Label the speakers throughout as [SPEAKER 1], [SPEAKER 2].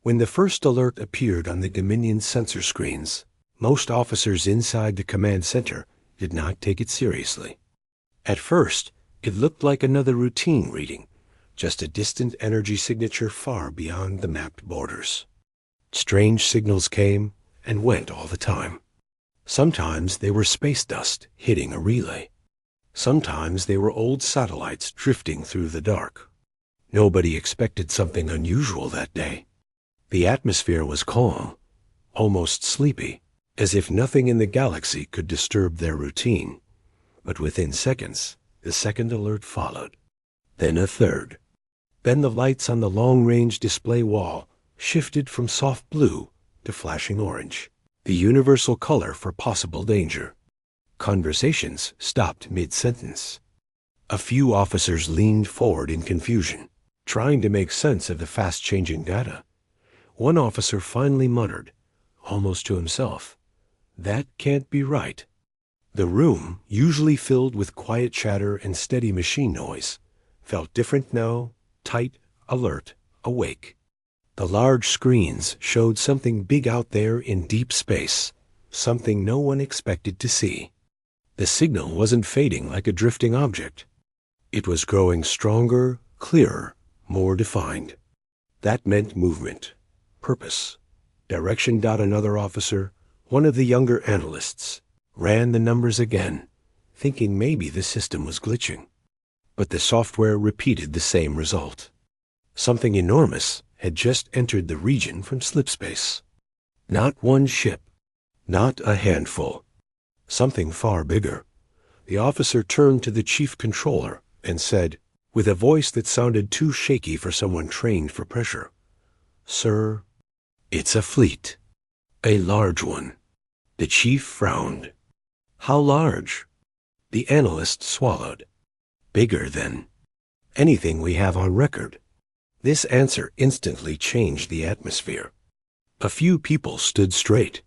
[SPEAKER 1] When the first alert appeared on the Dominion sensor screens, most officers inside the command center did not take it seriously. At first, it looked like another routine reading, just a distant energy signature far beyond the mapped borders. Strange signals came and went all the time. Sometimes they were space dust hitting a relay. Sometimes they were old satellites drifting through the dark. Nobody expected something unusual that day. The atmosphere was calm, almost sleepy, as if nothing in the galaxy could disturb their routine. But within seconds, the second alert followed. Then a third. Then the lights on the long-range display wall shifted from soft blue to flashing orange, the universal color for possible danger. Conversations stopped mid-sentence. A few officers leaned forward in confusion, trying to make sense of the fast-changing data. One officer finally muttered, almost to himself, "That can't be right." The room, usually filled with quiet chatter and steady machine noise, felt different now, tight, alert, awake. The large screens showed something big out there in deep space, something no one expected to see. The signal wasn't fading like a drifting object. It was growing stronger, clearer, more defined. That meant movement, purpose, direction. Another officer, one of the younger analysts, ran the numbers again, thinking maybe the system was glitching. But the software repeated the same result. Something enormous had just entered the region from slipspace. Not one ship, not a handful. Something far bigger. The officer turned to the chief controller and said, with a voice that sounded too shaky for someone trained for pressure, "Sir, it's a fleet. A large one." The chief frowned. "How large?" The analyst swallowed. "Bigger than anything we have on record." This answer instantly changed the atmosphere. A few people stood straight.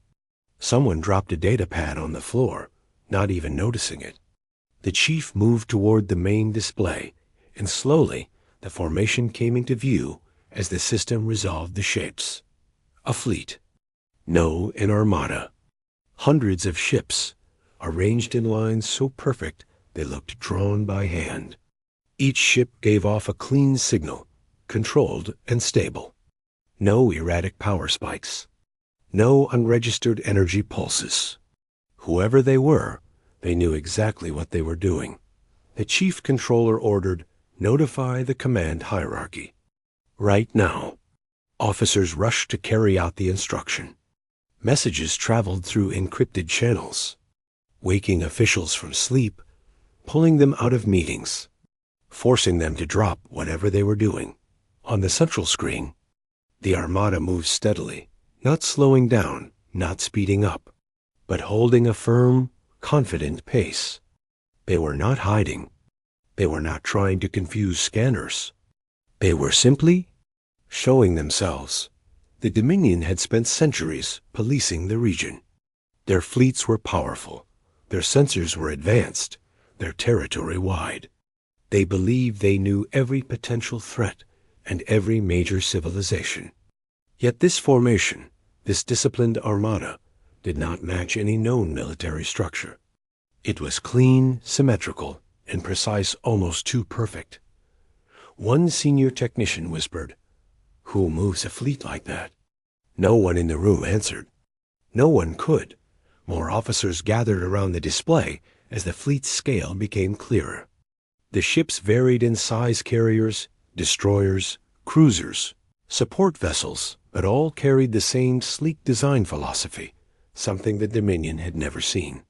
[SPEAKER 1] Someone dropped a data pad on the floor, not even noticing it. The chief moved toward the main display, and slowly the formation came into view as the system resolved the shapes. A fleet. No, an armada. Hundreds of ships, arranged in lines so perfect they looked drawn by hand. Each ship gave off a clean signal, controlled and stable. No erratic power spikes. No unregistered energy pulses. Whoever they were, they knew exactly what they were doing. The chief controller ordered, "Notify the command hierarchy." Right now. Officers rushed to carry out the instruction. Messages traveled through encrypted channels, waking officials from sleep, pulling them out of meetings, forcing them to drop whatever they were doing. On the central screen, the Armada moved steadily, not slowing down, not speeding up, but holding a firm, confident pace. They were not hiding. They were not trying to confuse scanners. They were simply showing themselves. The Dominion had spent centuries policing the region. Their fleets were powerful. Their sensors were advanced. Their territory wide. They believed they knew every potential threat and every major civilization. Yet this formation, this disciplined armada, did not match any known military structure. It was clean, symmetrical, and precise, almost too perfect. One senior technician whispered, "Who moves a fleet like that?" No one in the room answered. No one could. More officers gathered around the display as the fleet's scale became clearer. The ships varied in size: carriers, destroyers, cruisers, support vessels, but all carried the same sleek design philosophy, something the Dominion had never seen.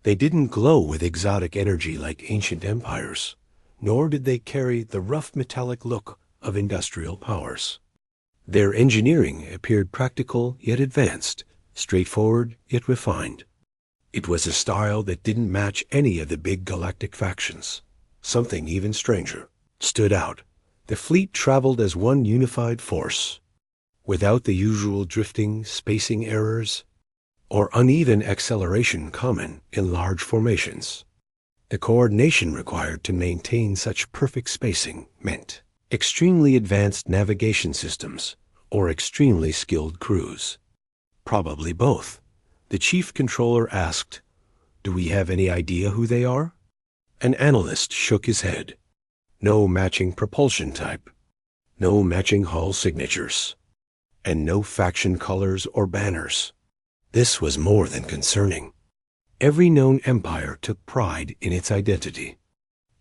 [SPEAKER 1] They didn't glow with exotic energy like ancient empires, nor did they carry the rough metallic look of industrial powers. Their engineering appeared practical yet advanced, straightforward yet refined. It was a style that didn't match any of the big galactic factions. Something even stranger stood out. The fleet traveled as one unified force, without the usual drifting, spacing errors, or uneven acceleration common in large formations. The coordination required to maintain such perfect spacing meant extremely advanced navigation systems, or extremely skilled crews? Probably both. The chief controller asked, "Do we have any idea who they are?" An analyst shook his head. No matching propulsion type, no matching hull signatures, and no faction colors or banners. This was more than concerning. Every known empire took pride in its identity.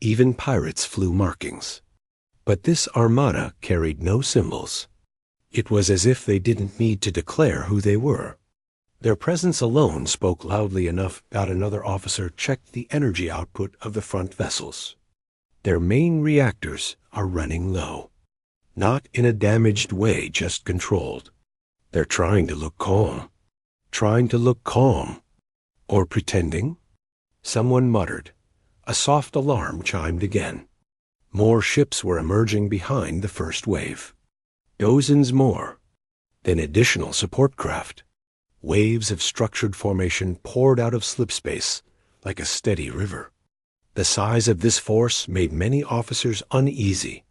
[SPEAKER 1] Even pirates flew markings. But this armada carried no symbols. It was as if they didn't need to declare who they were. Their presence alone spoke loudly enough that another officer checked the energy output of the front vessels. Their main reactors are running low. Not in a damaged way, just controlled. They're trying to look calm. Trying to look calm. Or pretending? Someone muttered. A soft alarm chimed again. More ships were emerging behind the first wave. Dozens more. Then additional support craft. Waves of structured formation poured out of slipspace like a steady river. The size of this force made many officers uneasy.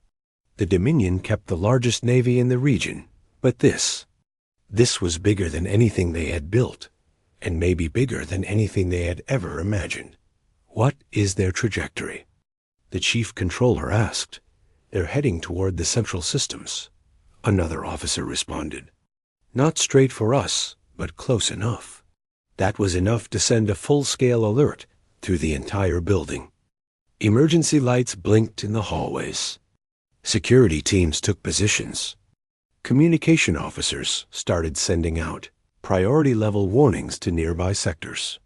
[SPEAKER 1] The Dominion kept the largest navy in the region, but this was bigger than anything they had built, and maybe bigger than anything they had ever imagined. What is their trajectory? The chief controller asked. They're heading toward the central systems. Another officer responded. Not straight for us, but close enough. That was enough to send a full-scale alert through the entire building. Emergency lights blinked in the hallways. Security teams took positions. Communication officers started sending out priority-level warnings to nearby sectors.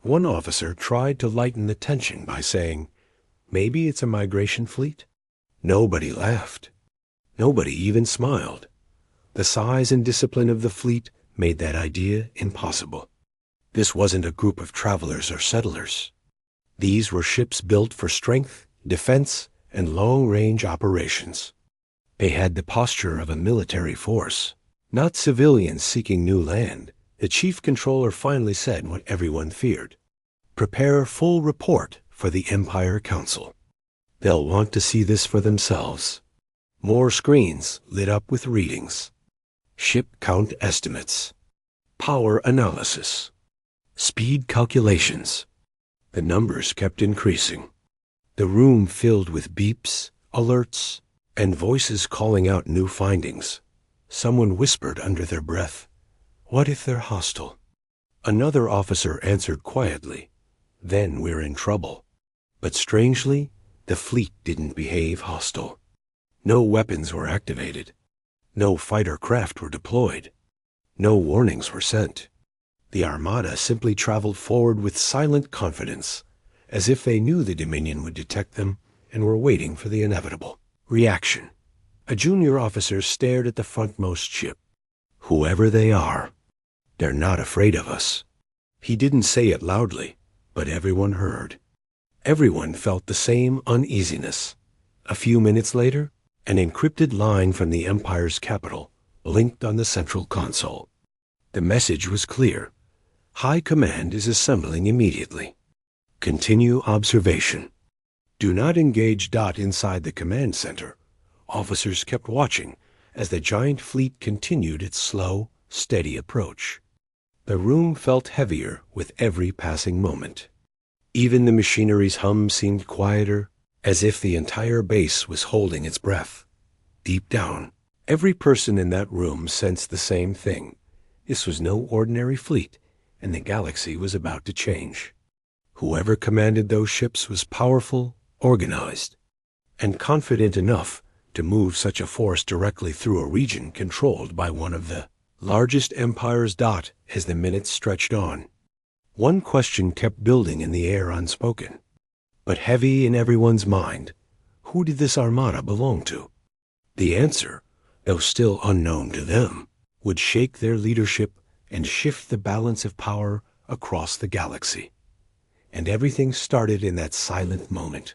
[SPEAKER 1] One officer tried to lighten the tension by saying, "Maybe it's a migration fleet?" Nobody laughed. Nobody even smiled. The size and discipline of the fleet made that idea impossible. This wasn't a group of travelers or settlers. These were ships built for strength, defense, and long-range operations. They had the posture of a military force, not civilians seeking new land. The chief controller finally said what everyone feared. Prepare full report for the Empire Council. They'll want to see this for themselves. More screens lit up with readings. Ship count estimates. Power analysis. Speed calculations. The numbers kept increasing. The room filled with beeps, alerts, and voices calling out new findings. Someone whispered under their breath, "What if they're hostile?" Another officer answered quietly, "Then we're in trouble." But strangely, the fleet didn't behave hostile. No weapons were activated. No fighter craft were deployed. No warnings were sent. The Armada simply traveled forward with silent confidence, as if they knew the Dominion would detect them and were waiting for the inevitable reaction. A junior officer stared at the frontmost ship. "Whoever they are, they're not afraid of us." He didn't say it loudly, but everyone heard. Everyone felt the same uneasiness. A few minutes later, an encrypted line from the Empire's capital blinked on the central console. The message was clear. High Command is assembling immediately. Continue observation. Do not engage. Inside the command center, officers kept watching as the giant fleet continued its slow, steady approach. The room felt heavier with every passing moment. Even the machinery's hum seemed quieter, as if the entire base was holding its breath. Deep down, every person in that room sensed the same thing. This was no ordinary fleet, and the galaxy was about to change. Whoever commanded those ships was powerful, organized, and confident enough to move such a force directly through a region controlled by one of the largest empires. As the minutes stretched on, one question kept building in the air unspoken, but heavy in everyone's mind. Who did this armada belong to? The answer, though still unknown to them, would shake their leadership and shift the balance of power across the galaxy. And everything started in that silent moment.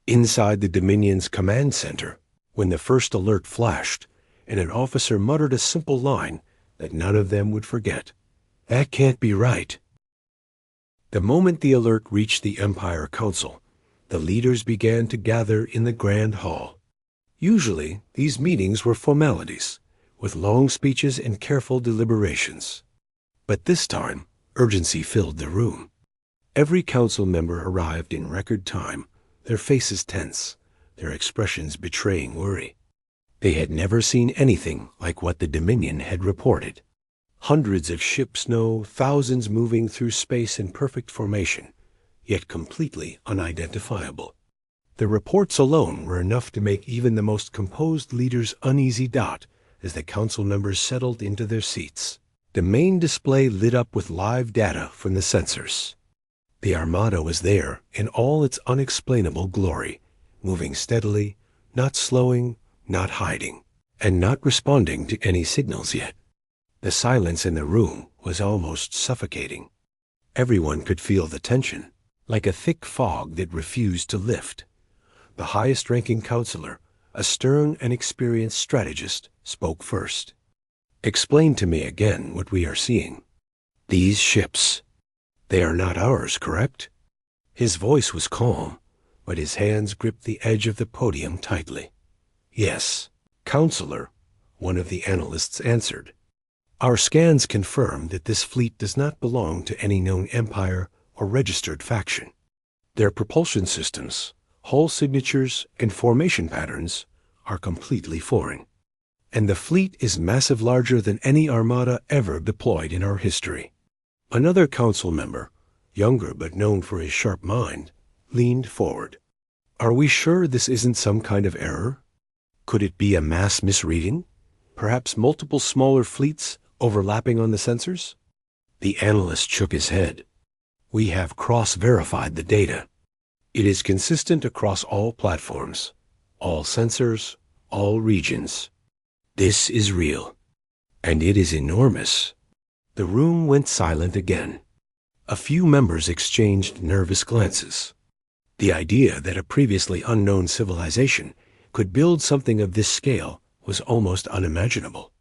[SPEAKER 1] Inside the Dominion's command center, when the first alert flashed, and an officer muttered a simple line that none of them would forget. "That can't be right." The moment the alert reached the Empire Council, the leaders began to gather in the Grand Hall. Usually, these meetings were formalities, with long speeches and careful deliberations. But this time, urgency filled the room. Every council member arrived in record time, their faces tense, their expressions betraying worry. They had never seen anything like what the Dominion had reported. Hundreds of ships, thousands moving through space in perfect formation, yet completely unidentifiable. The reports alone were enough to make even the most composed leaders uneasy as the council members settled into their seats. The main display lit up with live data from the sensors. The Armada was there in all its unexplainable glory, moving steadily, not slowing, not hiding, and not responding to any signals yet. The silence in the room was almost suffocating. Everyone could feel the tension, like a thick fog that refused to lift. The highest-ranking counselor, a stern and experienced strategist, spoke first. "Explain to me again what we are seeing. These ships, they are not ours, correct?" His voice was calm, but his hands gripped the edge of the podium tightly. "Yes, Counselor," one of the analysts answered. "Our scans confirm that this fleet does not belong to any known empire or registered faction. Their propulsion systems, hull signatures, and formation patterns are completely foreign. And the fleet is massive larger than any armada ever deployed in our history." Another council member, younger but known for his sharp mind, leaned forward. "Are we sure this isn't some kind of error? Could it be a mass misreading? Perhaps multiple smaller fleets overlapping on the sensors?" The analyst shook his head. "We have cross-verified the data. It is consistent across all platforms, all sensors, all regions. This is real, and it is enormous." The room went silent again. A few members exchanged nervous glances. The idea that a previously unknown civilization could build something of this scale was almost unimaginable.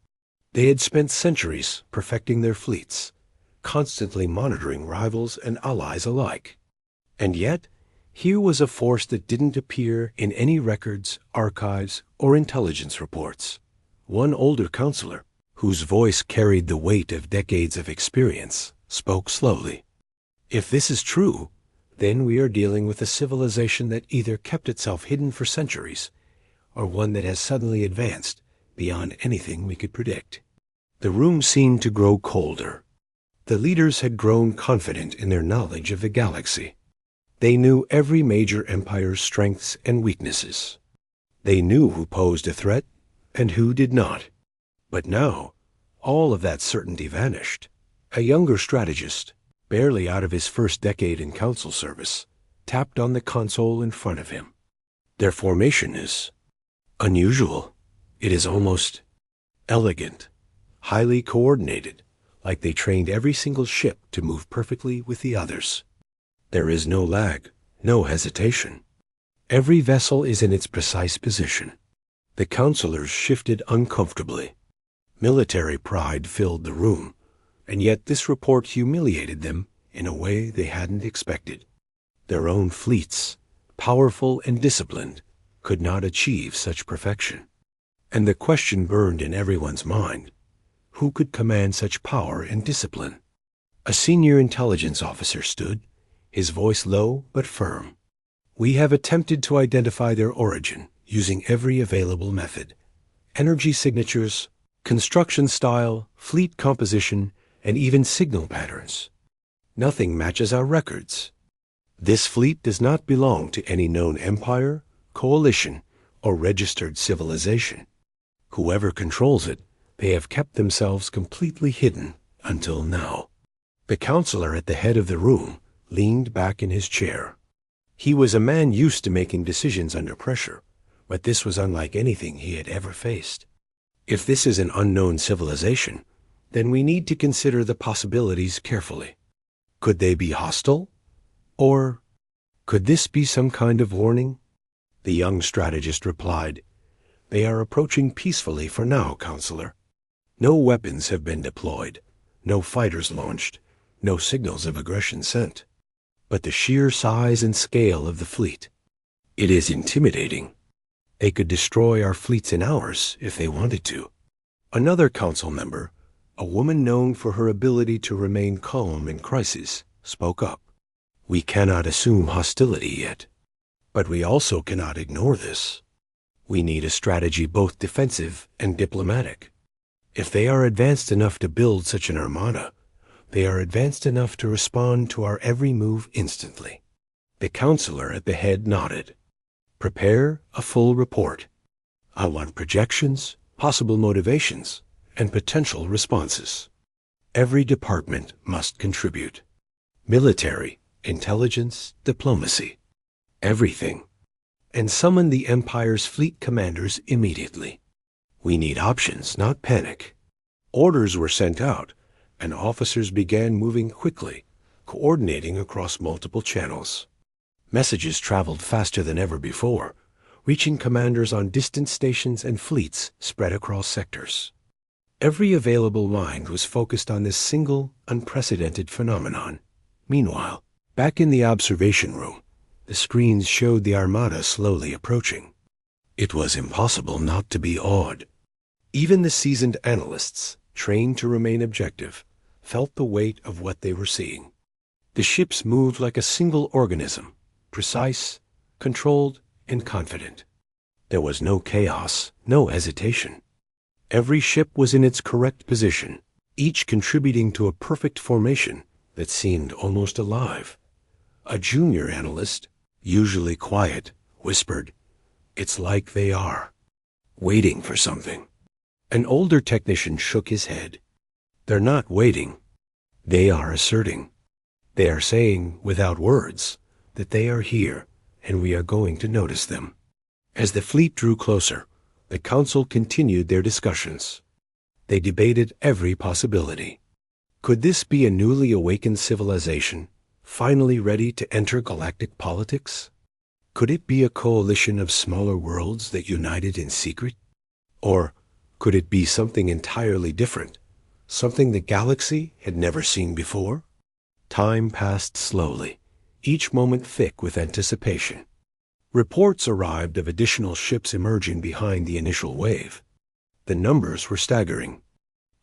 [SPEAKER 1] They had spent centuries perfecting their fleets, constantly monitoring rivals and allies alike. And yet, here was a force that didn't appear in any records, archives, or intelligence reports. One older counselor, whose voice carried the weight of decades of experience, spoke slowly. "If this is true, then we are dealing with a civilization that either kept itself hidden for centuries, or one that has suddenly advanced beyond anything we could predict." The room seemed to grow colder. The leaders had grown confident in their knowledge of the galaxy. They knew every major empire's strengths and weaknesses. They knew who posed a threat and who did not. But now, all of that certainty vanished. A younger strategist, barely out of his first decade in council service, tapped on the console in front of him. "Their formation is unusual. It is almost elegant, highly coordinated, like they trained every single ship to move perfectly with the others. There is no lag, no hesitation. Every vessel is in its precise position." The counselors shifted uncomfortably. Military pride filled the room, and yet this report humiliated them in a way they hadn't expected. Their own fleets, powerful and disciplined, could not achieve such perfection. And the question burned in everyone's mind: who could command such power and discipline? A senior intelligence officer stood, his voice low but firm. "We have attempted to identify their origin using every available method: energy signatures, construction style, fleet composition, and even signal patterns. Nothing matches our records. This fleet does not belong to any known empire, coalition, or registered civilization. Whoever controls it, they have kept themselves completely hidden until now." The counselor at the head of the room leaned back in his chair. He was a man used to making decisions under pressure, but this was unlike anything he had ever faced. "If this is an unknown civilization, then we need to consider the possibilities carefully. Could they be hostile? Or could this be some kind of warning?" The young strategist replied, "They are approaching peacefully for now, Counselor. No weapons have been deployed, no fighters launched, no signals of aggression sent. But the sheer size and scale of the fleet, it is intimidating. They could destroy our fleets in hours if they wanted to." Another council member, a woman known for her ability to remain calm in crises, spoke up. We cannot assume hostility yet, but we also cannot ignore this. We need a strategy both defensive and diplomatic. If they are advanced enough to build such an armada, they are advanced enough to respond to our every move instantly. The counselor at the head nodded. Prepare a full report. I want projections, possible motivations, and potential responses. Every department must contribute. Military, intelligence, diplomacy. Everything. And summon the Empire's fleet commanders immediately. We need options, not panic. Orders were sent out, and officers began moving quickly, coordinating across multiple channels. Messages traveled faster than ever before, reaching commanders on distant stations and fleets spread across sectors. Every available mind was focused on this single, unprecedented phenomenon. Meanwhile, back in the observation room, the screens showed the Armada slowly approaching. It was impossible not to be awed. Even the seasoned analysts, trained to remain objective, felt the weight of what they were seeing. The ships moved like a single organism, precise, controlled, and confident. There was no chaos, no hesitation. Every ship was in its correct position, each contributing to a perfect formation that seemed almost alive. A junior analyst, usually quiet, whispered, "It's like they are, waiting for something." An older technician shook his head. "They're not waiting. They are asserting. They are saying, without words, that they are here, and we are going to notice them." As the fleet drew closer, the council continued their discussions. They debated every possibility. Could this be a newly awakened civilization, finally ready to enter galactic politics? Could it be a coalition of smaller worlds that united in secret? Or could it be something entirely different, something the galaxy had never seen before? Time passed slowly, each moment thick with anticipation. Reports arrived of additional ships emerging behind the initial wave. The numbers were staggering.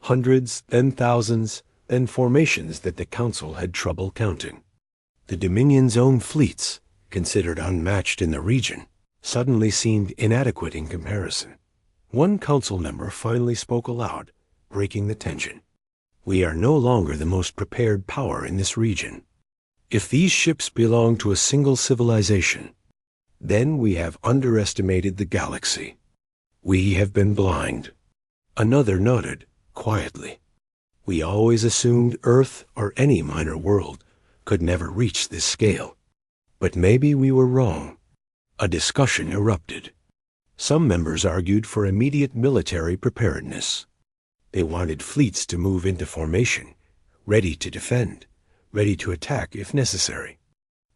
[SPEAKER 1] Hundreds, then thousands, then formations that the Council had trouble counting. The Dominion's own fleets, considered unmatched in the region, suddenly seemed inadequate in comparison. One Council member finally spoke aloud, breaking the tension. "We are no longer the most prepared power in this region. If these ships belong to a single civilization, then we have underestimated the galaxy. We have been blind." Another nodded, quietly. "We always assumed Earth or any minor world could never reach this scale. But maybe we were wrong." A discussion erupted. Some members argued for immediate military preparedness. They wanted fleets to move into formation, ready to defend, ready to attack if necessary.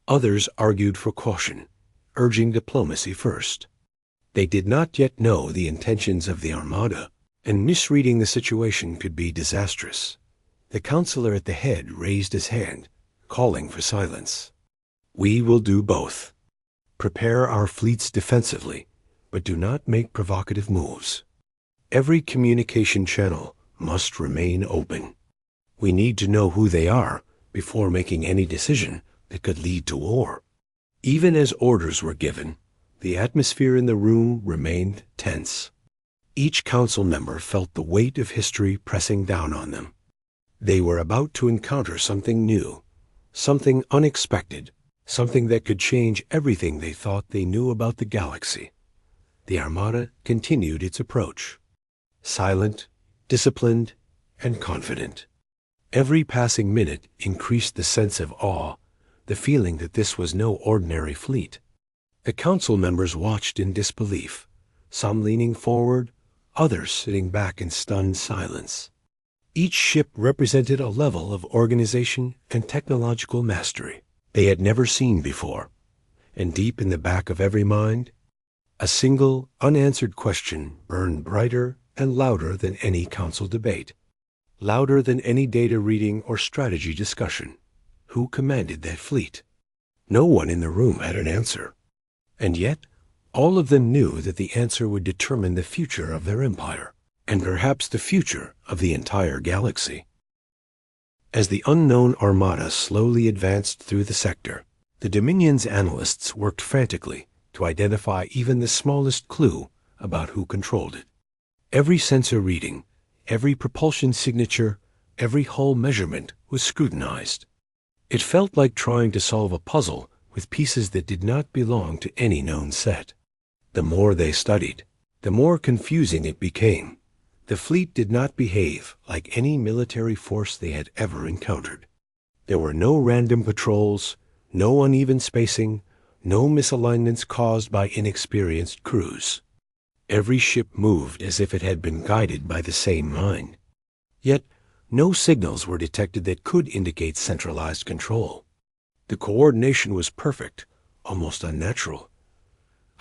[SPEAKER 1] Others argued for caution, urging diplomacy first. They did not yet know the intentions of the Armada, and misreading the situation could be disastrous. The counselor at the head raised his hand, calling for silence. "We will do both. Prepare our fleets defensively, but do not make provocative moves. Every communication channel must remain open. We need to know who they are before making any decision that could lead to war." Even as orders were given, the atmosphere in the room remained tense. Each council member felt the weight of history pressing down on them. They were about to encounter something new, something unexpected, something that could change everything they thought they knew about the galaxy. The Armada continued its approach, silent, disciplined, and confident. Every passing minute increased the sense of awe, the feeling that this was no ordinary fleet. The council members watched in disbelief, some leaning forward, others sitting back in stunned silence. Each ship represented a level of organization and technological mastery they had never seen before, and deep in the back of every mind, a single, unanswered question burned brighter and louder than any council debate, louder than any data reading or strategy discussion. Who commanded that fleet? No one in the room had an answer. And yet, all of them knew that the answer would determine the future of their empire. and perhaps the future of the entire galaxy. As the unknown Armada slowly advanced through the sector, the Dominion's analysts worked frantically to identify even the smallest clue about who controlled it. Every sensor reading, every propulsion signature, every hull measurement was scrutinized. It felt like trying to solve a puzzle with pieces that did not belong to any known set. The more they studied, the more confusing it became. The fleet did not behave like any military force they had ever encountered. There were no random patrols, no uneven spacing, no misalignments caused by inexperienced crews. Every ship moved as if it had been guided by the same mind. Yet, no signals were detected that could indicate centralized control. The coordination was perfect, almost unnatural.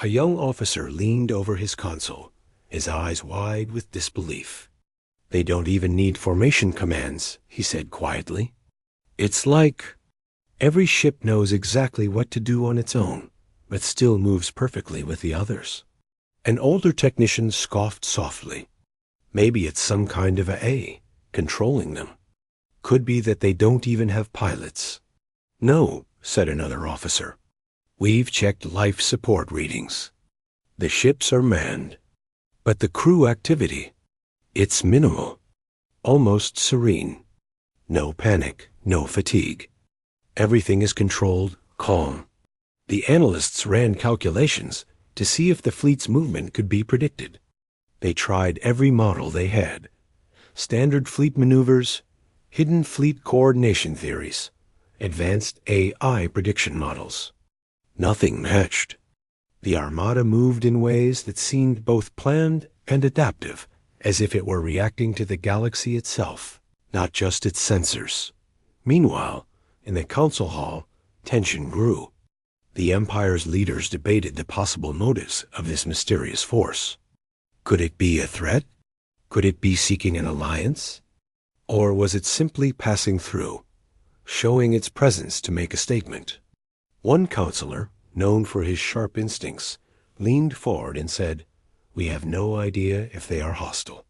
[SPEAKER 1] A young officer leaned over his console, his eyes wide with disbelief. "They don't even need formation commands," he said quietly. "It's like every ship knows exactly what to do on its own, but still moves perfectly with the others." An older technician scoffed softly. "Maybe it's some kind of A controlling them. Could be that they don't even have pilots." "No," said another officer. "We've checked life support readings. The ships are manned. But the crew activity, it's minimal, almost serene. No panic, no fatigue. Everything is controlled, calm." The analysts ran calculations to see if the fleet's movement could be predicted. They tried every model they had: standard fleet maneuvers, hidden fleet coordination theories, advanced AI prediction models. Nothing matched. The Armada moved in ways that seemed both planned and adaptive, as if it were reacting to the galaxy itself, not just its sensors. Meanwhile, in the council hall, tension grew. The Empire's leaders debated the possible motives of this mysterious force. Could it be a threat? Could it be seeking an alliance? Or was it simply passing through, showing its presence to make a statement? One counselor, known for his sharp instincts, leaned forward and said, "We have no idea if they are hostile.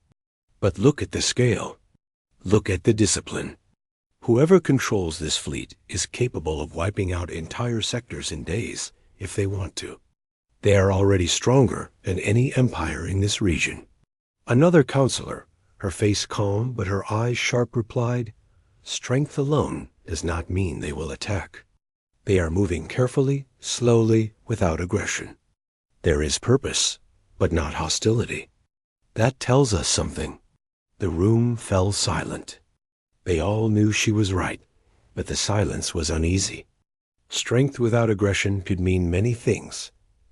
[SPEAKER 1] But look at the scale. Look at the discipline. Whoever controls this fleet is capable of wiping out entire sectors in days if they want to. They are already stronger than any empire in this region." Another counselor, her face calm but her eyes sharp, replied, "Strength alone does not mean they will attack. They are moving carefully, slowly, without aggression. There is purpose, but not hostility. That tells us something." The room fell silent. They all knew she was right, but the silence was uneasy. Strength without aggression could mean many things: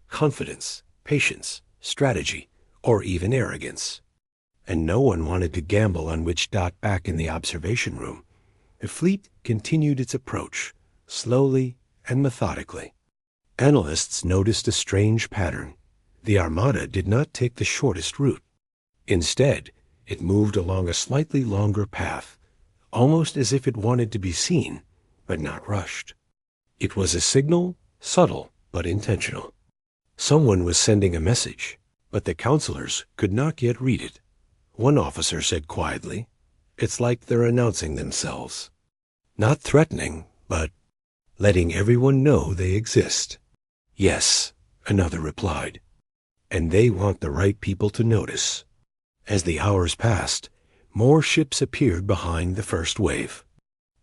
[SPEAKER 1] confidence, patience, strategy, or even arrogance. And no one wanted to gamble on which dot back in the observation room. The fleet continued its approach, slowly and methodically. Analysts noticed a strange pattern. The Armada did not take the shortest route. Instead, it moved along a slightly longer path, almost as if it wanted to be seen, but not rushed. It was a signal, subtle but intentional. Someone was sending a message, but the counselors could not yet read it. One officer said quietly, "It's like they're announcing themselves. Not threatening, but letting everyone know they exist." "Yes," another replied, "and they want the right people to notice." As the hours passed, more ships appeared behind the first wave.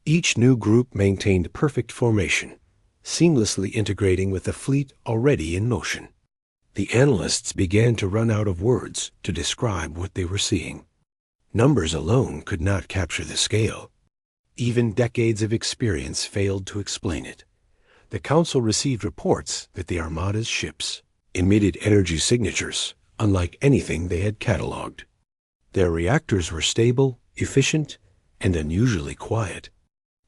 [SPEAKER 1] Each new group maintained perfect formation, seamlessly integrating with the fleet already in motion. The analysts began to run out of words to describe what they were seeing. Numbers alone could not capture the scale. Even decades of experience failed to explain it. The Council received reports that the Armada's ships emitted energy signatures unlike anything they had catalogued. Their reactors were stable, efficient, and unusually quiet.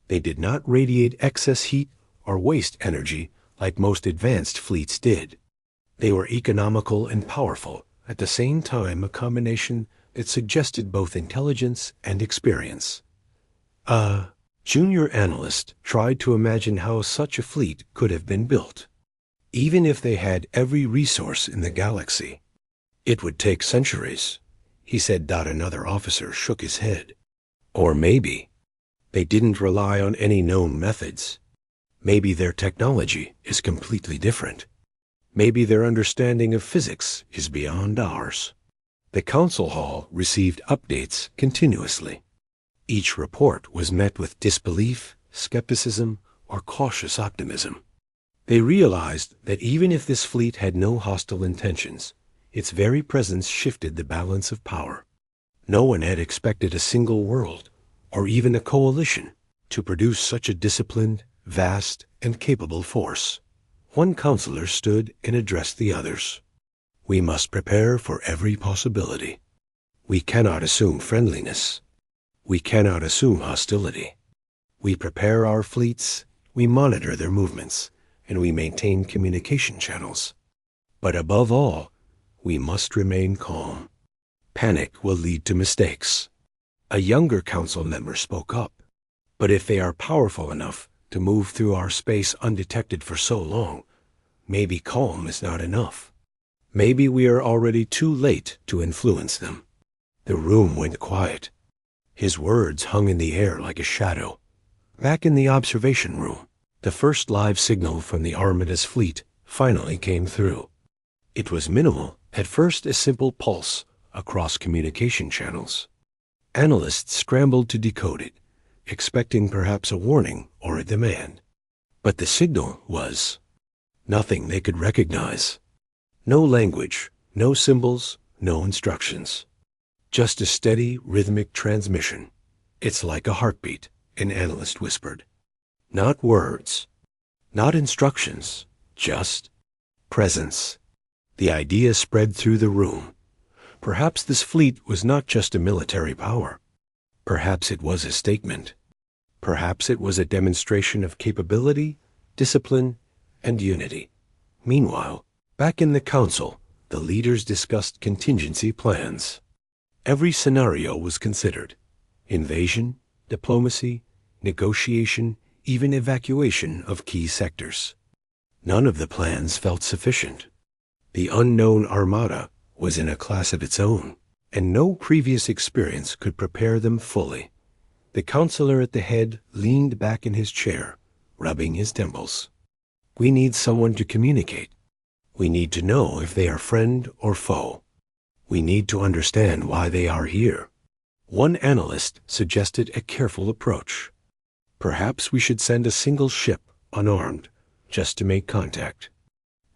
[SPEAKER 1] They did not radiate excess heat or waste energy like most advanced fleets did. They were economical and powerful, at the same time a combination that suggested both intelligence and experience. A junior analyst tried to imagine how such a fleet could have been built. Even if they had every resource in the galaxy, it would take centuries, he said. Another officer shook his head. Or maybe they didn't rely on any known methods. Maybe their technology is completely different. Maybe their understanding of physics is beyond ours. The council hall received updates continuously. Each report was met with disbelief, skepticism, or cautious optimism. They realized that even if this fleet had no hostile intentions, its very presence shifted the balance of power. No one had expected a single world, or even a coalition, to produce such a disciplined, vast, and capable force. One counselor stood and addressed the others. We must prepare for every possibility. We cannot assume friendliness. We cannot assume hostility. We prepare our fleets, we monitor their movements, and we maintain communication channels. But above all, we must remain calm. Panic will lead to mistakes. A younger council member spoke up. But if they are powerful enough to move through our space undetected for so long, maybe calm is not enough. Maybe we are already too late to influence them. The room went quiet. His words hung in the air like a shadow. Back in the observation room, the first live signal from the Armada's fleet finally came through. It was minimal, at first a simple pulse across communication channels. Analysts scrambled to decode it, expecting perhaps a warning or a demand. But the signal was nothing they could recognize. No language, no symbols, no instructions. Just a steady, rhythmic transmission. It's like a heartbeat, an analyst whispered. Not words, not instructions, just presence. The idea spread through the room. Perhaps this fleet was not just a military power. Perhaps it was a statement. Perhaps it was a demonstration of capability, discipline, and unity. Meanwhile, back in the council, the leaders discussed contingency plans. Every scenario was considered. Invasion, diplomacy, negotiation, even evacuation of key sectors. None of the plans felt sufficient. The unknown Armada was in a class of its own, and no previous experience could prepare them fully. The counselor at the head leaned back in his chair, rubbing his temples. We need someone to communicate. We need to know if they are friend or foe. We need to understand why they are here. One analyst suggested a careful approach. Perhaps we should send a single ship, unarmed, just to make contact.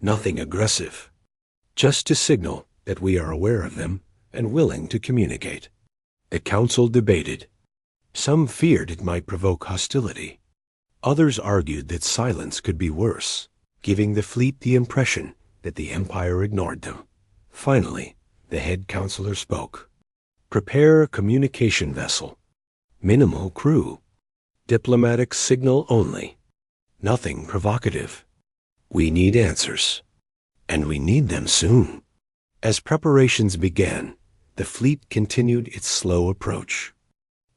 [SPEAKER 1] Nothing aggressive. Just to signal that we are aware of them and willing to communicate. The council debated. Some feared it might provoke hostility. Others argued that silence could be worse, giving the fleet the impression that the Empire ignored them. Finally, the head counselor spoke. Prepare a communication vessel. Minimal crew. Diplomatic signal only. Nothing provocative. We need answers. And we need them soon. As preparations began, the fleet continued its slow approach.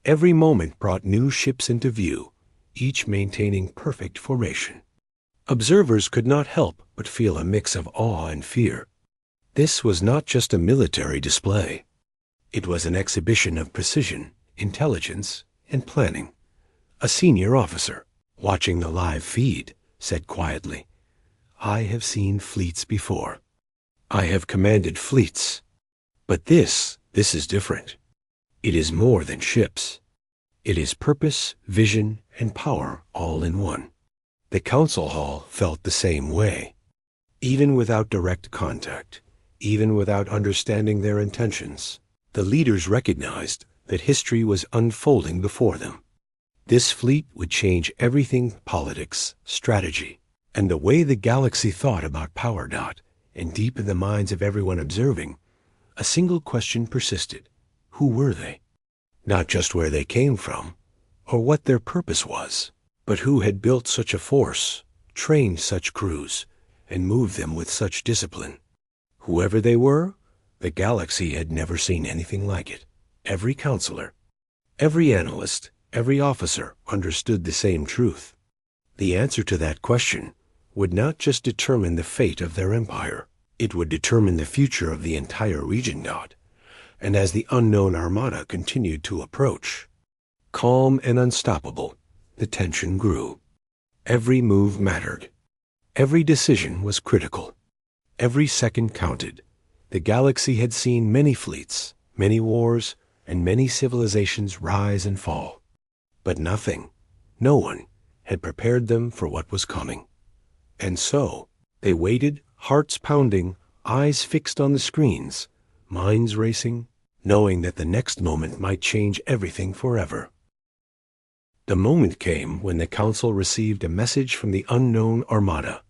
[SPEAKER 1] Every moment brought new ships into view, each maintaining perfect formation. Observers could not help but feel a mix of awe and fear. This was not just a military display. It was an exhibition of precision, intelligence, and planning. A senior officer, watching the live feed, said quietly, "I have seen fleets before. I have commanded fleets. But this is different. It is more than ships. It is purpose, vision, and power all in one." The council hall felt the same way. Even without direct contact, even without understanding their intentions, the leaders recognized that history was unfolding before them. This fleet would change everything: politics, strategy, and the way the galaxy thought about Power Dot. And deep in the minds of everyone observing, a single question persisted. Who were they? Not just where they came from, or what their purpose was, but who had built such a force, trained such crews, and moved them with such discipline. Whoever they were, the galaxy had never seen anything like it. Every counselor, every analyst, every officer understood the same truth. The answer to that question would not just determine the fate of their empire, it would determine the future of the entire region. and as the unknown armada continued to approach. Calm and unstoppable, the tension grew. Every move mattered. Every decision was critical. Every second counted. The galaxy had seen many fleets, many wars, and many civilizations rise and fall. But nothing, no one, had prepared them for what was coming. And so, they waited, hearts pounding, eyes fixed on the screens, minds racing, knowing that the next moment might change everything forever. The moment came when the Council received a message from the unknown Armada.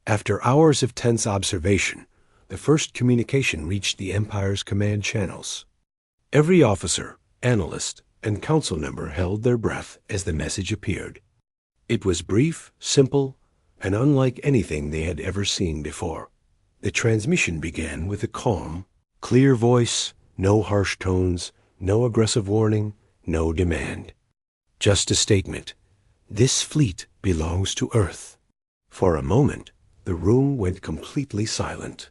[SPEAKER 1] After hours of tense observation, the first communication reached the Empire's command channels. Every officer, analyst, and council member held their breath as the message appeared. It was brief, simple, and unlike anything they had ever seen before. The transmission began with a calm, clear voice, no harsh tones, no aggressive warning, no demand. Just a statement. This fleet belongs to Earth. For a moment, the room went completely silent.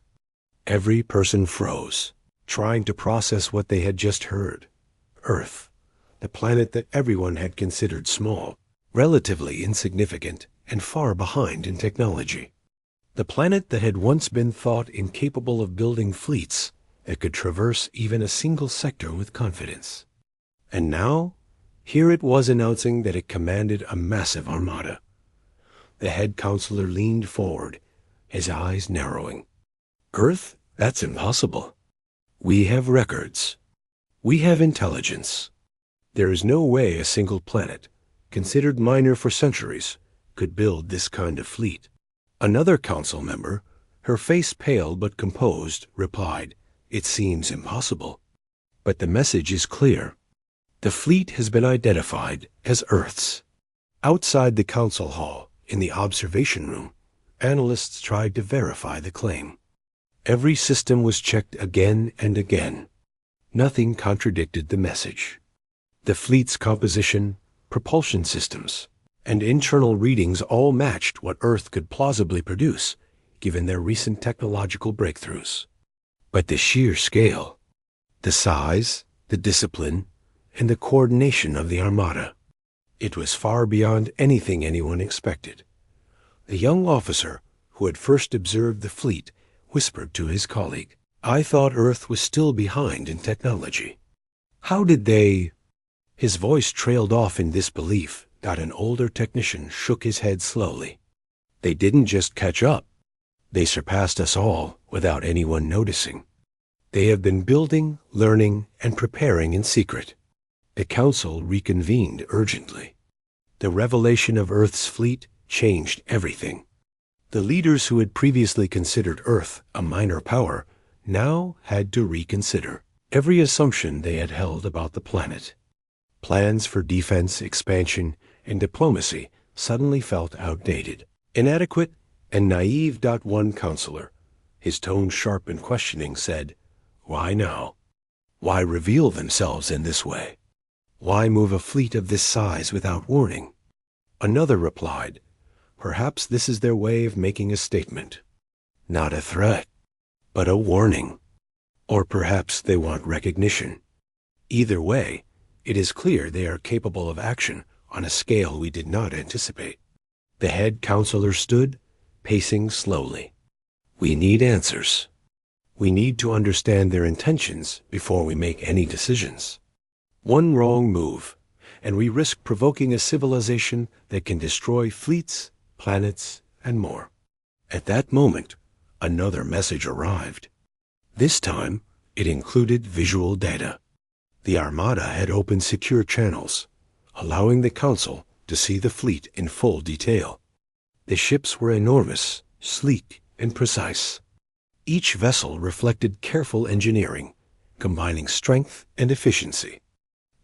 [SPEAKER 1] Every person froze, trying to process what they had just heard. Earth, the planet that everyone had considered small, relatively insignificant, and far behind in technology. The planet that had once been thought incapable of building fleets that could traverse even a single sector with confidence. And now, here it was announcing that it commanded a massive armada. The head counselor leaned forward, his eyes narrowing. Earth? That's impossible. We have records. We have intelligence. There is no way a single planet, considered minor for centuries, could build this kind of fleet. Another council member, her face pale but composed, replied, "It seems impossible. But the message is clear. The fleet has been identified as Earth's." Outside the council hall, in the observation room, analysts tried to verify the claim. Every system was checked again and again. Nothing contradicted the message. The fleet's composition, propulsion systems, and internal readings all matched what Earth could plausibly produce, given their recent technological breakthroughs. But the sheer scale, the size, the discipline, and the coordination of the Armada, it was far beyond anything anyone expected. The young officer who had first observed the fleet whispered to his colleague, "I thought Earth was still behind in technology. How did they—" His voice trailed off in disbelief that an older technician shook his head slowly. "They didn't just catch up. They surpassed us all without anyone noticing. They have been building, learning, and preparing in secret." The council reconvened urgently. The revelation of Earth's fleet changed everything. The leaders who had previously considered Earth a minor power now had to reconsider every assumption they had held about the planet. Plans for defense, expansion, and diplomacy suddenly felt outdated, inadequate, and naive. One counselor, his tone sharp and questioning, said, "Why now? Why reveal themselves in this way? Why move a fleet of this size without warning?" Another replied, "Perhaps this is their way of making a statement. Not a threat, but a warning. Or perhaps they want recognition. Either way, it is clear they are capable of action on a scale we did not anticipate." The head counselor stood, pacing slowly. "We need answers. We need to understand their intentions before we make any decisions. One wrong move, and we risk provoking a civilization that can destroy fleets, planets, and more." At that moment, another message arrived. This time, it included visual data. The Armada had opened secure channels, allowing the Council to see the fleet in full detail. The ships were enormous, sleek, and precise. Each vessel reflected careful engineering, combining strength and efficiency.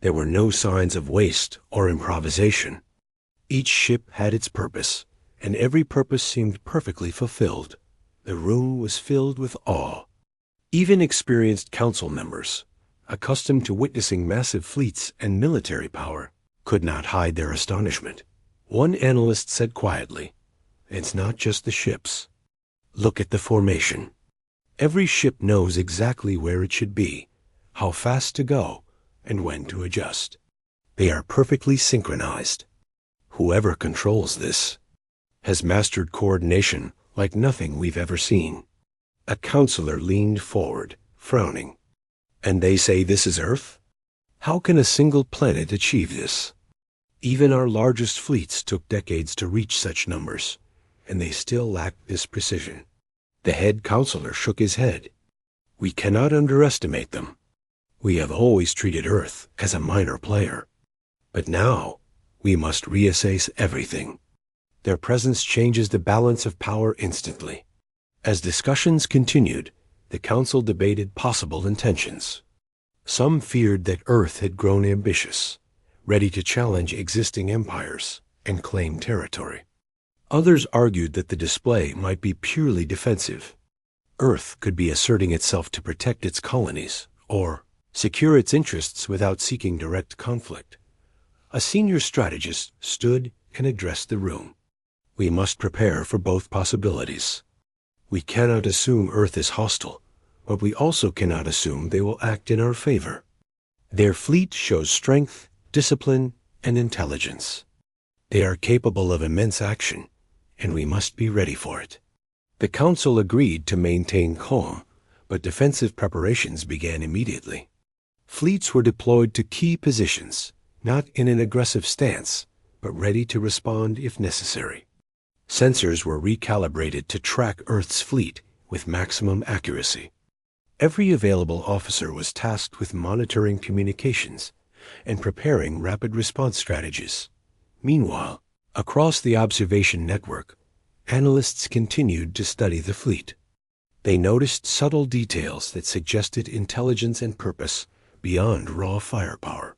[SPEAKER 1] There were no signs of waste or improvisation. Each ship had its purpose, and every purpose seemed perfectly fulfilled. The room was filled with awe. Even experienced council members, accustomed to witnessing massive fleets and military power, could not hide their astonishment. One analyst said quietly, "It's not just the ships. Look at the formation. Every ship knows exactly where it should be, how fast to go, and when to adjust. They are perfectly synchronized. Whoever controls this has mastered coordination like nothing we've ever seen. A counselor leaned forward, frowning. And they say this is Earth? How can a single planet achieve this? Even our largest fleets took decades to reach such numbers, and they still lack this precision. The head counselor shook his head. We cannot underestimate them. We have always treated Earth as a minor player. But now, we must reassess everything. Their presence changes the balance of power instantly. As discussions continued, the Council debated possible intentions. Some feared that Earth had grown ambitious, ready to challenge existing empires and claim territory. Others argued that the display might be purely defensive. Earth could be asserting itself to protect its colonies or secure its interests without seeking direct conflict. A senior strategist stood and addressed the room. We must prepare for both possibilities. We cannot assume Earth is hostile, but we also cannot assume they will act in our favor. Their fleet shows strength, discipline, and intelligence. They are capable of immense action, and we must be ready for it. The Council agreed to maintain calm, but defensive preparations began immediately. Fleets were deployed to key positions, not in an aggressive stance, but ready to respond if necessary. Sensors were recalibrated to track Earth's fleet with maximum accuracy. Every available officer was tasked with monitoring communications and preparing rapid response strategies. Meanwhile, across the observation network, analysts continued to study the fleet. They noticed subtle details that suggested intelligence and purpose beyond raw firepower.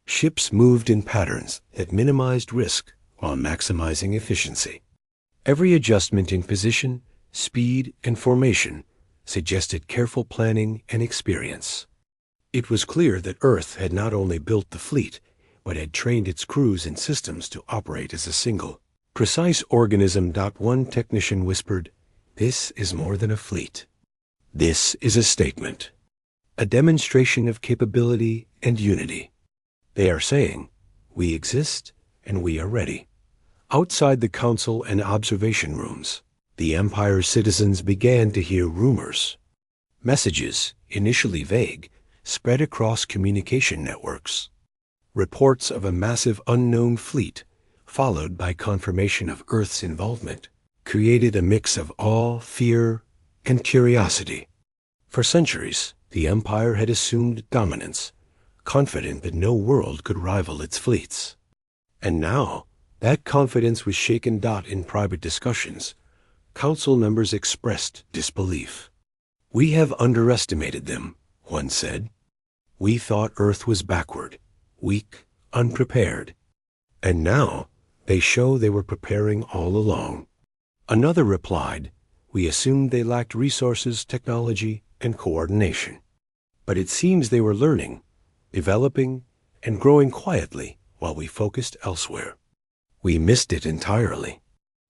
[SPEAKER 1] Ships moved in patterns that minimized risk while maximizing efficiency. Every adjustment in position, speed, and formation suggested careful planning and experience. It was clear that Earth had not only built the fleet, but had trained its crews and systems to operate as a single, precise organism. One technician whispered, "This is more than a fleet. This is a statement, a demonstration of capability and unity. They are saying, we exist and we are ready." Outside the council and observation rooms, the Empire's citizens began to hear rumors. Messages, initially vague, spread across communication networks. Reports of a massive unknown fleet, followed by confirmation of Earth's involvement, created a mix of awe, fear, and curiosity. For centuries, the Empire had assumed dominance, confident that no world could rival its fleets. And now, that confidence was shaken. In private discussions, council members expressed disbelief. "We have underestimated them," one said. "We thought Earth was backward, weak, unprepared. And now they show they were preparing all along." Another replied, "We assumed they lacked resources, technology, and coordination. But it seems they were learning, developing, and growing quietly while we focused elsewhere. We missed it entirely."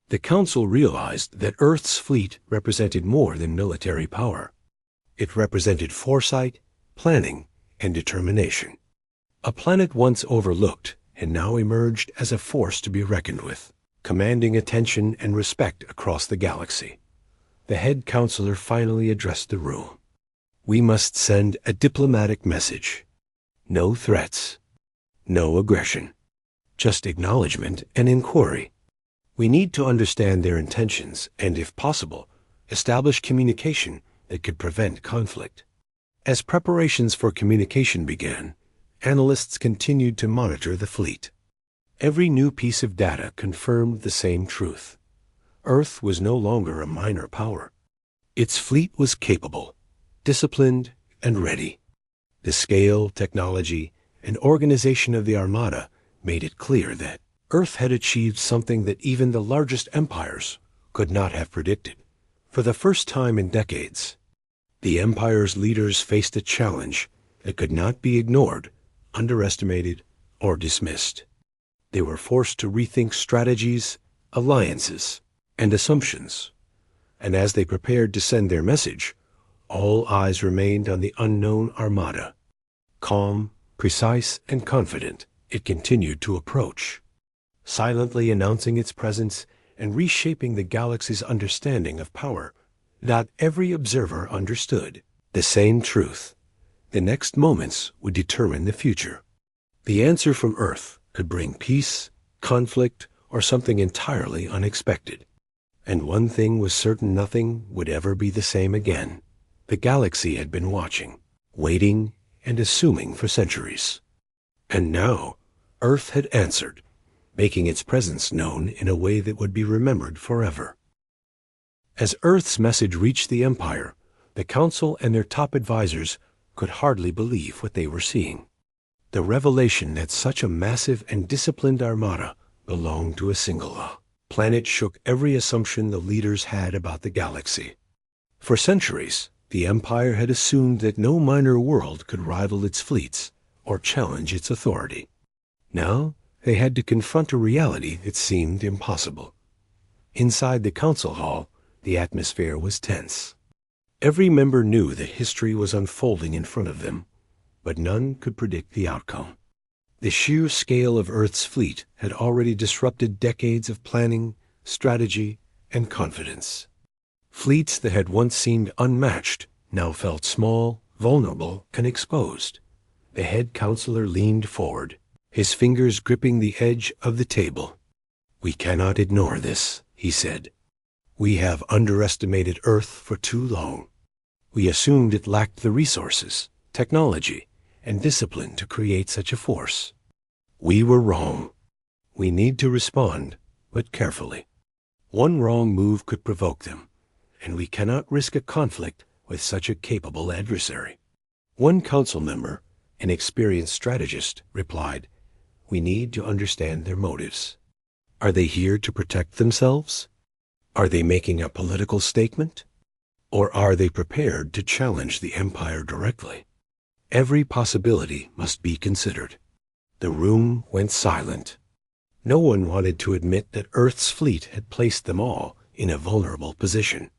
[SPEAKER 1] The Council realized that Earth's fleet represented more than military power. It represented foresight, planning, and determination. A planet once overlooked had now emerged as a force to be reckoned with, commanding attention and respect across the galaxy. The head counselor finally addressed the room. "We must send a diplomatic message. No threats, no aggression, just acknowledgement and inquiry. We need to understand their intentions and, if possible, establish communication that could prevent conflict." As preparations for communication began, analysts continued to monitor the fleet. Every new piece of data confirmed the same truth. Earth was no longer a minor power. Its fleet was capable, disciplined, and ready. The scale, technology, and organization of the Armada made it clear that Earth had achieved something that even the largest empires could not have predicted. For the first time in decades, the Empire's leaders faced a challenge that could not be ignored, underestimated, or dismissed. They were forced to rethink strategies, alliances, and assumptions. And as they prepared to send their message, all eyes remained on the unknown Armada, Calm, precise, and confident, it continued to approach, silently announcing its presence and reshaping the galaxy's understanding of power. Not every observer understood the same truth. The next moments would determine the future. The answer from Earth could bring peace, conflict, or something entirely unexpected. And one thing was certain: nothing would ever be the same again. The galaxy had been watching, waiting, and assuming for centuries. And now, Earth had answered, making its presence known in a way that would be remembered forever. As Earth's message reached the Empire, the Council and their top advisors could hardly believe what they were seeing. The revelation that such a massive and disciplined armada belonged to a single planet shook every assumption the leaders had about the galaxy. For centuries, the Empire had assumed that no minor world could rival its fleets or challenge its authority. Now, they had to confront a reality that seemed impossible. Inside the council hall, the atmosphere was tense. Every member knew that history was unfolding in front of them, but none could predict the outcome. The sheer scale of Earth's fleet had already disrupted decades of planning, strategy, and confidence. Fleets that had once seemed unmatched now felt small, vulnerable, and exposed. The head counselor leaned forward, his fingers gripping the edge of the table. "We cannot ignore this," he said. "We have underestimated Earth for too long. We assumed it lacked the resources, technology, and discipline to create such a force. We were wrong. We need to respond, but carefully. One wrong move could provoke them, and we cannot risk a conflict with such a capable adversary." One council member, an experienced strategist, replied, "We need to understand their motives. Are they here to protect themselves? Are they making a political statement? Or are they prepared to challenge the Empire directly? Every possibility must be considered." The room went silent. No one wanted to admit that Earth's fleet had placed them all in a vulnerable position.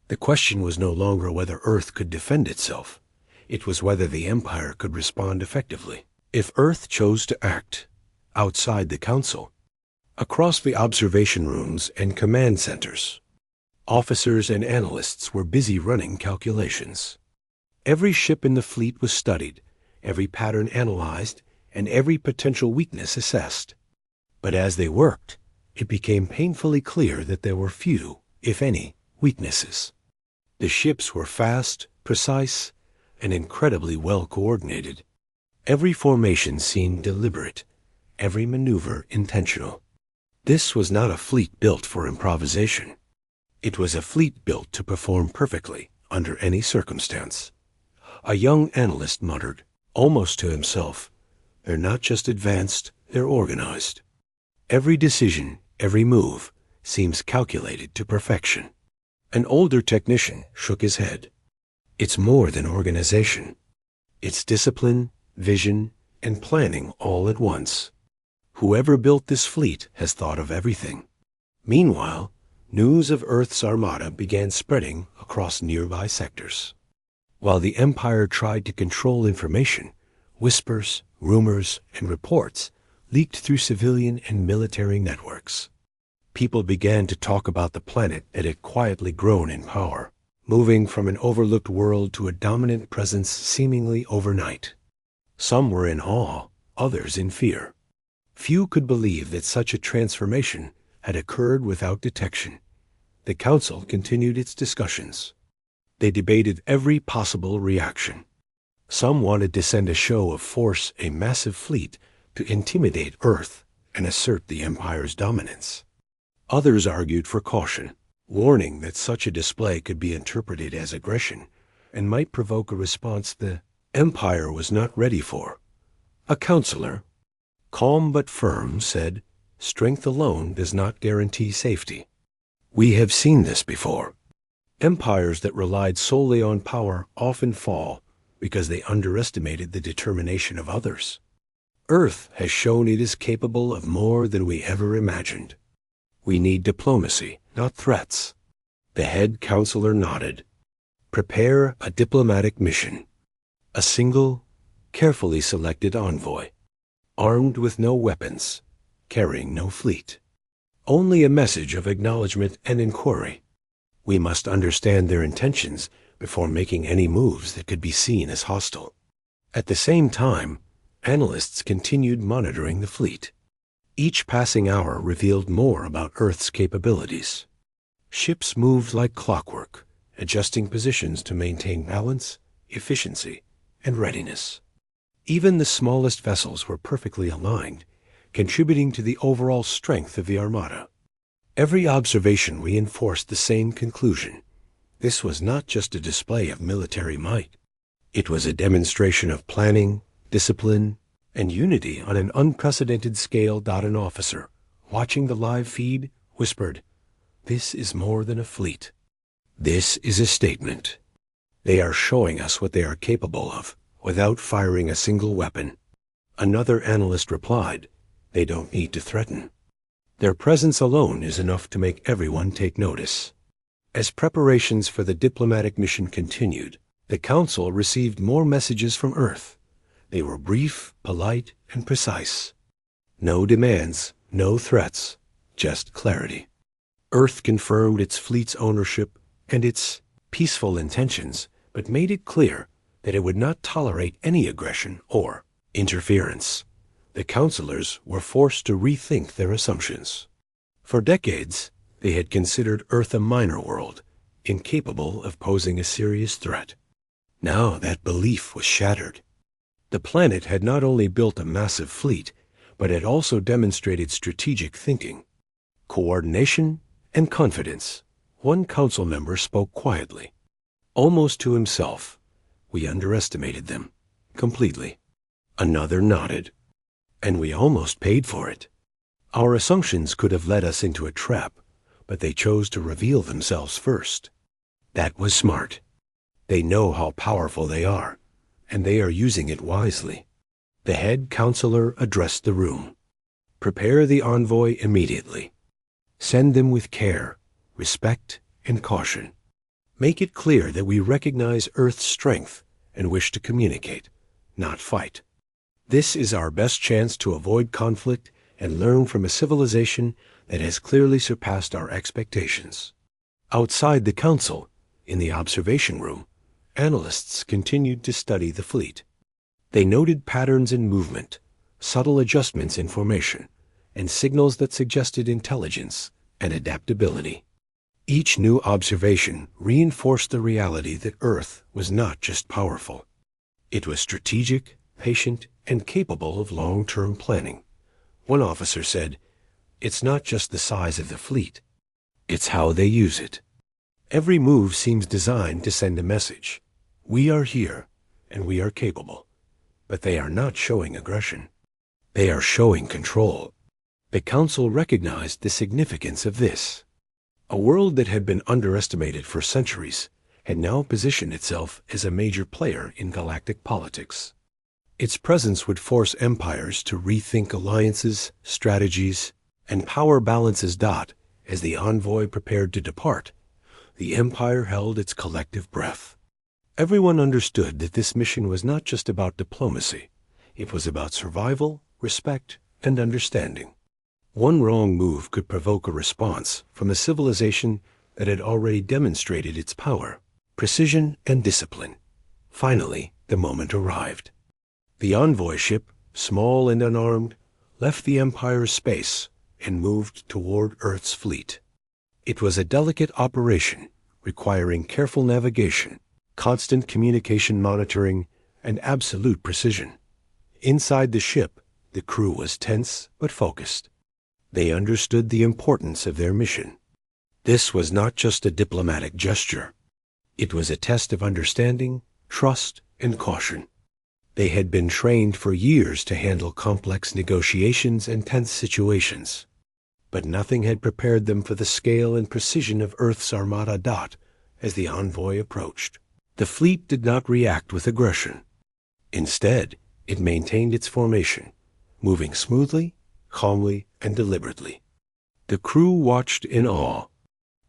[SPEAKER 1] The question was no longer whether Earth could defend itself. It was whether the Empire could respond effectively. If Earth chose to act outside the Council, across the observation rooms and command centers, officers and analysts were busy running calculations. Every ship in the fleet was studied, every pattern analyzed, and every potential weakness assessed. But as they worked, it became painfully clear that there were few, if any, weaknesses. The ships were fast, precise, and incredibly well coordinated. Every formation seemed deliberate, every maneuver intentional. This was not a fleet built for improvisation. It was a fleet built to perform perfectly under any circumstance. A young analyst muttered, almost to himself, "They're not just advanced, they're organized. Every decision, every move, seems calculated to perfection." An older technician shook his head. "It's more than organization. It's discipline, vision, and planning all at once. Whoever built this fleet has thought of everything." Meanwhile, news of Earth's armada began spreading across nearby sectors. While the Empire tried to control information, whispers, rumors, and reports leaked through civilian and military networks. People began to talk about the planet that had quietly grown in power, moving from an overlooked world to a dominant presence seemingly overnight. Some were in awe, others in fear. Few could believe that such a transformation had occurred without detection. The Council continued its discussions. They debated every possible reaction. Some wanted to send a show of force, a massive fleet, to intimidate Earth and assert the Empire's dominance. Others argued for caution, warning that such a display could be interpreted as aggression and might provoke a response the Empire was not ready for. A counselor, calm but firm, said, "Strength alone does not guarantee safety. We have seen this before. Empires that relied solely on power often fall because they underestimated the determination of others. Earth has shown it is capable of more than we ever imagined. We need diplomacy, not threats." The head counselor nodded. "Prepare a diplomatic mission. A single, carefully selected envoy, armed with no weapons, carrying no fleet. Only a message of acknowledgement and inquiry. We must understand their intentions before making any moves that could be seen as hostile. At the same time, analysts continued monitoring the fleet. Each passing hour revealed more about Earth's capabilities. Ships moved like clockwork, adjusting positions to maintain balance, efficiency, and readiness. Even the smallest vessels were perfectly aligned, contributing to the overall strength of the Armada. Every observation reinforced the same conclusion. This was not just a display of military might. It was a demonstration of planning, discipline, and unity on an unprecedented scale. An officer, watching the live feed, whispered, "This is more than a fleet. This is a statement. They are showing us what they are capable of, without firing a single weapon." Another analyst replied, "They don't need to threaten. Their presence alone is enough to make everyone take notice." As preparations for the diplomatic mission continued, the Council received more messages from Earth. They were brief, polite, and precise. No demands, no threats, just clarity. Earth confirmed its fleet's ownership and its peaceful intentions, but made it clear that it would not tolerate any aggression or interference. The counselors were forced to rethink their assumptions. For decades, they had considered Earth a minor world, incapable of posing a serious threat. Now that belief was shattered. The planet had not only built a massive fleet, but had also demonstrated strategic thinking, coordination, and confidence. One council member spoke quietly, almost to himself. "We underestimated them completely." Another nodded. "And we almost paid for it. Our assumptions could have led us into a trap, but they chose to reveal themselves first. That was smart. They know how powerful they are, and they are using it wisely." The head counselor addressed the room. "Prepare the envoy immediately. Send them with care, respect, and caution. Make it clear that we recognize Earth's strength and wish to communicate, not fight. This is our best chance to avoid conflict and learn from a civilization that has clearly surpassed our expectations." Outside the council, in the observation room, analysts continued to study the fleet. They noted patterns in movement, subtle adjustments in formation, and signals that suggested intelligence and adaptability. Each new observation reinforced the reality that Earth was not just powerful. It was strategic, patient, and capable of long-term planning. One officer said, "It's not just the size of the fleet, it's how they use it." Every move seems designed to send a message. We are here, and we are capable. But they are not showing aggression. They are showing control. The Council recognized the significance of this. A world that had been underestimated for centuries had now positioned itself as a major player in galactic politics. Its presence would force empires to rethink alliances, strategies, and power balances. As the envoy prepared to depart, the empire held its collective breath. Everyone understood that this mission was not just about diplomacy. It was about survival, respect, and understanding. One wrong move could provoke a response from a civilization that had already demonstrated its power, precision, and discipline. Finally, the moment arrived. The envoy ship, small and unarmed, left the Empire's space and moved toward Earth's fleet. It was a delicate operation, requiring careful navigation, constant communication monitoring, and absolute precision. Inside the ship, the crew was tense but focused. They understood the importance of their mission. This was not just a diplomatic gesture. It was a test of understanding, trust, and caution. They had been trained for years to handle complex negotiations and tense situations. But nothing had prepared them for the scale and precision of Earth's Armada. As the envoy approached, the fleet did not react with aggression. Instead, it maintained its formation, moving smoothly, calmly, and deliberately. The crew watched in awe.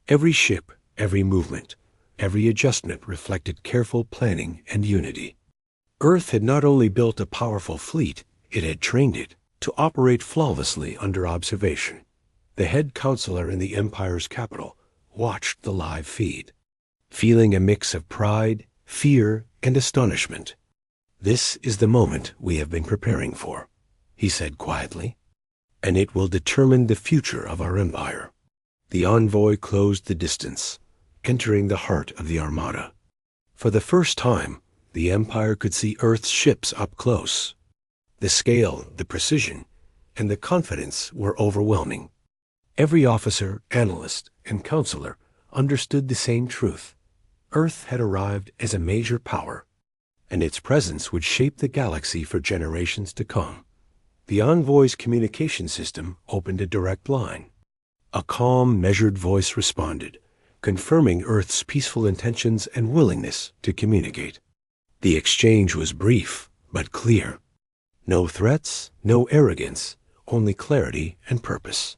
[SPEAKER 1] Every ship, every movement, every adjustment reflected careful planning and unity. Earth had not only built a powerful fleet, it had trained it to operate flawlessly under observation. The head counselor in the Empire's capital watched the live feed, feeling a mix of pride, fear, and astonishment. "This is the moment we have been preparing for," he said quietly, "and it will determine the future of our empire." The envoy closed the distance, entering the heart of the Armada. For the first time, the Empire could see Earth's ships up close. The scale, the precision, and the confidence were overwhelming. Every officer, analyst, and counselor understood the same truth. Earth had arrived as a major power, and its presence would shape the galaxy for generations to come. The envoy's communication system opened a direct line. A calm, measured voice responded, confirming Earth's peaceful intentions and willingness to communicate. The exchange was brief, but clear. No threats, no arrogance, only clarity and purpose.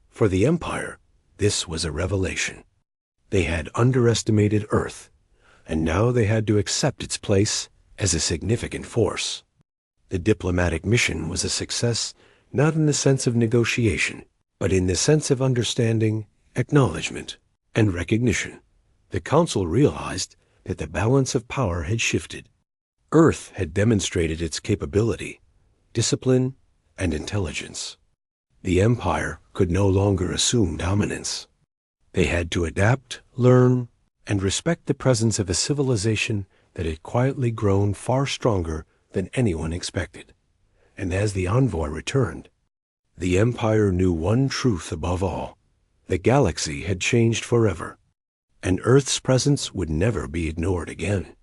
[SPEAKER 1] For the Empire, this was a revelation. They had underestimated Earth, and now they had to accept its place as a significant force. The diplomatic mission was a success not in the sense of negotiation, but in the sense of understanding, acknowledgement, and recognition. The Council realized that the balance of power had shifted. Earth had demonstrated its capability, discipline, and intelligence. The Empire could no longer assume dominance. They had to adapt, learn, and respect the presence of a civilization that had quietly grown far stronger than anyone expected. And as the envoy returned, the Empire knew one truth above all. The galaxy had changed forever, and Earth's presence would never be ignored again.